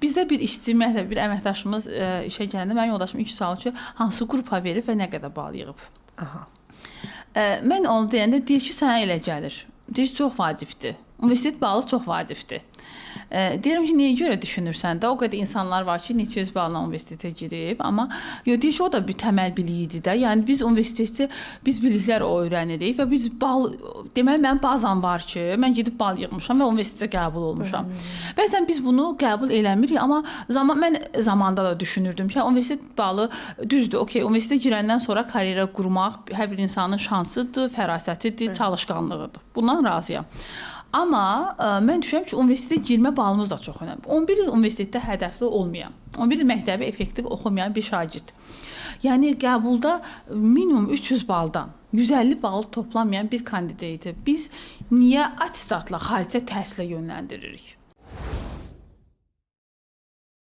Bizdə bir işçi, ümumiyyətlə bir əməkdaşımız işə gələndə mənim yoldaşım ilk sual ki, hansı qrupa verib və nə qədər bal yığıb. Aha. Mən onu deyəndə deyir ki, sənə elə gəlir. Deyir ki, çox vacibdir. Universitet balı çox vacibdir. Deyirəm ki, niyə görə düşünürsən də? O qədər insanlar var ki, neçə yüz balla universitetə girib, amma deyir ki, o da bir təməl bilik idi də. Yəni biz universitetdə biz biliklər öyrənirik və biz bal, deməli mənim bazam var ki, mən gedib bal yığmışam və universitetə qəbul olmuşam. Bəzən biz bunu qəbul eləmirik, amma mən zamanda da düşünürdüm ki, universitet balı düzdür, okey, universitetə girəndən sonra karyera qurmaq hər bir insanın şansıdır, fərasətidir, çalışqanlığıdır. Bundan razıyam. Amma mən düşünürəm ki, universitetə girmə balımız da çox önəmli. 11 il universitetdə hədəfli olmayan, 11 il məktəbi effektiv oxumayan bir şagird. Yəni qəbulda minimum 300 baldan 150 bal toplamayan bir kandidati biz niyə attestatla xaricə təhsilə yönləndiririk?